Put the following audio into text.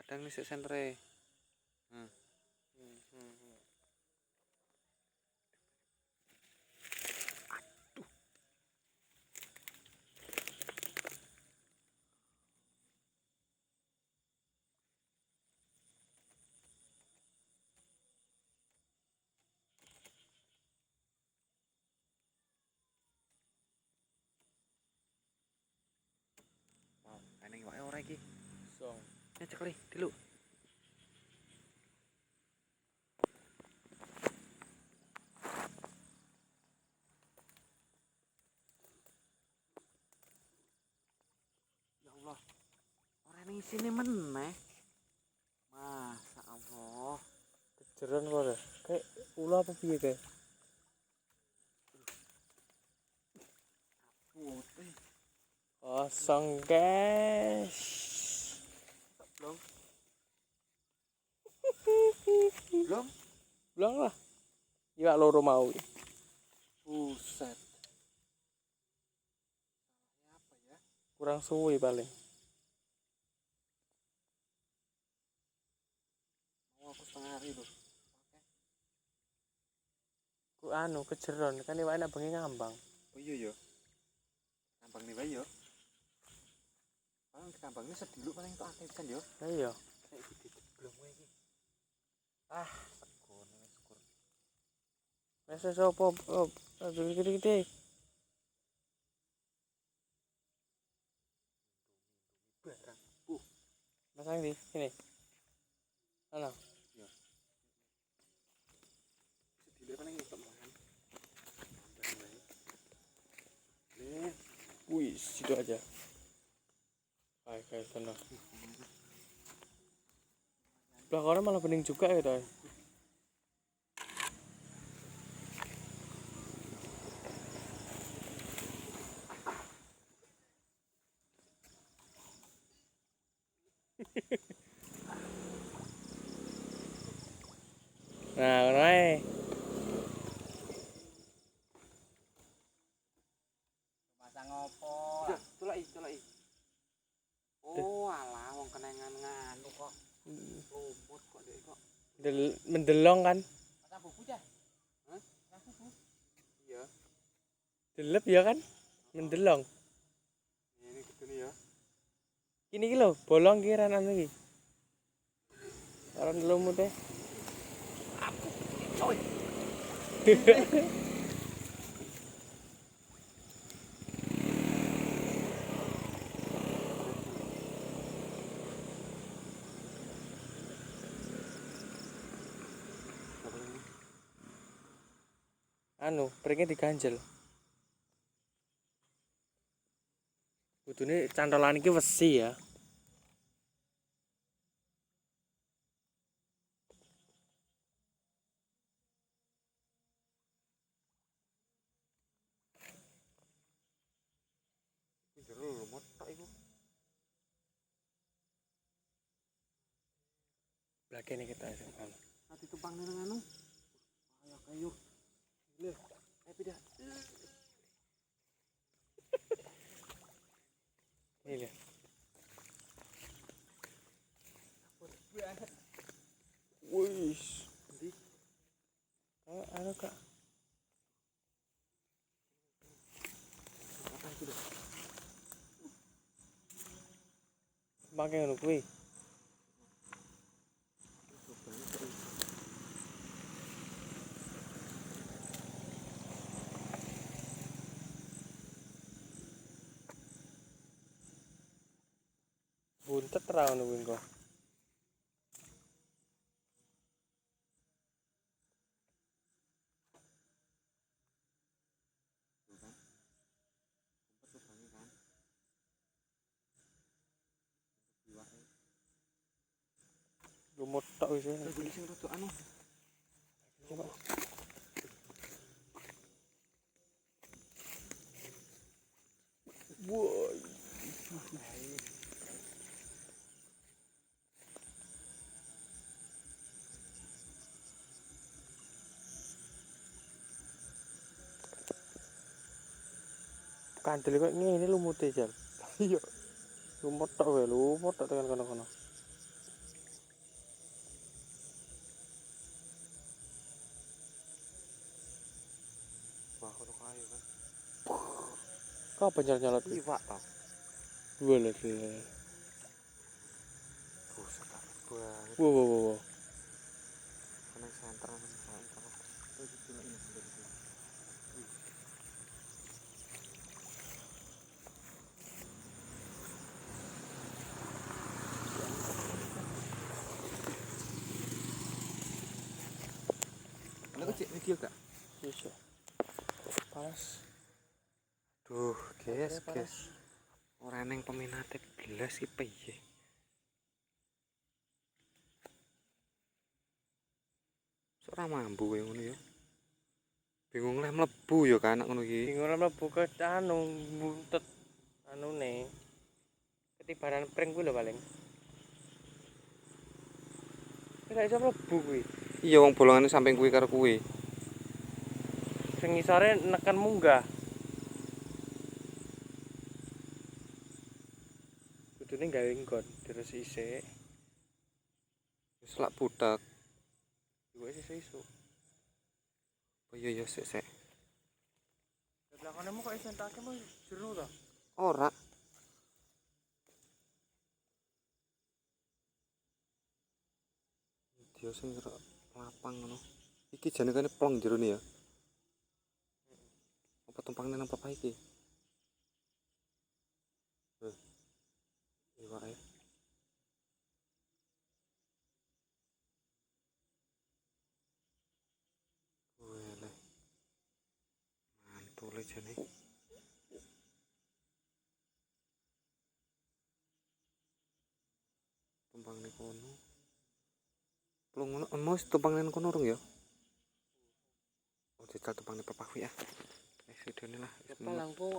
Kadang nih sik sentere. Hmm. Wow, ana iwake ora iki. Song. Cek li, dulu. Ya Allah. Ora ning isine meneh. Masa Allah. Kejeron kok ora. Kayak ulah apa piye kae? Putih. Kosong, guys. Belum. Belum. Belum lah. Iwak loro mau. Buset. Apa ya? Kurang suwi paling. Mau aku setengah hari loh. Ku anu kejeron kan iwak enak bengi ngambang. Oh iya ya. Kambang nih bae yo. Paling kambang ini sediluk paling tok akeh pisan yo. Lah iya. Nek iki dijeblong kowe iki. Ah, sekon syukur. Wes sapa gede-gede. Barang. Masang di sini. Ana. Ya. Sediluk paling tok mangan. Kambang bae. Nih, Wih, situ aja. Kayak sana. Belakangnya malah bening juga ya, Toy. Nah, ngono ae. pasang opo? Colaki. Oh, alah wong kenengan nganu kok. Lumut kok dek kok. Mendelong kan? Pasang bubu dah. Hah? Pasang bubu. Iya. Delep ya kan? Mendelong. Ini gitu nih ya. Kini iki lho, bolong ki ran anu iki. Ran lumut e. Coy. Anu, pringnya diganjel. Kudune cantolan iki wesi ya. Jero lumut tok iku. Blakene kita anu. Nanti tumpang nang anu. Ayo kayu. Lho, ayo pindah. Ini. Wih. Ndi? Anu Kak. Apa itu lho? Pakai ngono kuwi. Buntet ra ngono kuwi kok. Lumut tok wis. Beli sing rada anu. Coba. Woi. Kandel kok ngene lumute, Jal. Iya. Lumut tok wae, lumut tok tekan kono-kono. Kok apa nyolot? Iwak toh. Dua lah dua. Buset banget. Wow. Kena senter Ana kecil video gak? Bisa. Pas. Duh, guys. Panas. Ora neng peminate belas iki piye? Ora mambu kowe ngono ya. Bingung leh mlebu ya kan anak ngono iki. Bingung mlebu ke anu buntet anune. Ketibaran pring kuwi lho paling. Ora iso mlebu kuwi. Iya wong bolongane samping kuwi karo kuwi. Sing ngisore neken munggah. Kudune gawe nggon terus isik. Wis lak budak. Iku iso. Oh iya sik. Lakonemu kok iso entake mau jero to? Ora. Dia sing lapang ngono. Iki jane kene plong jero ne ya. Apa tumpangne nang papan iki? Iwak ya. Wele. Mantule jane. Tumpangne kono. Plong ngono, mos tumpangne kono rung ya. Oh, jajal tumpangne papak ya. Wis sedene lah. Langkung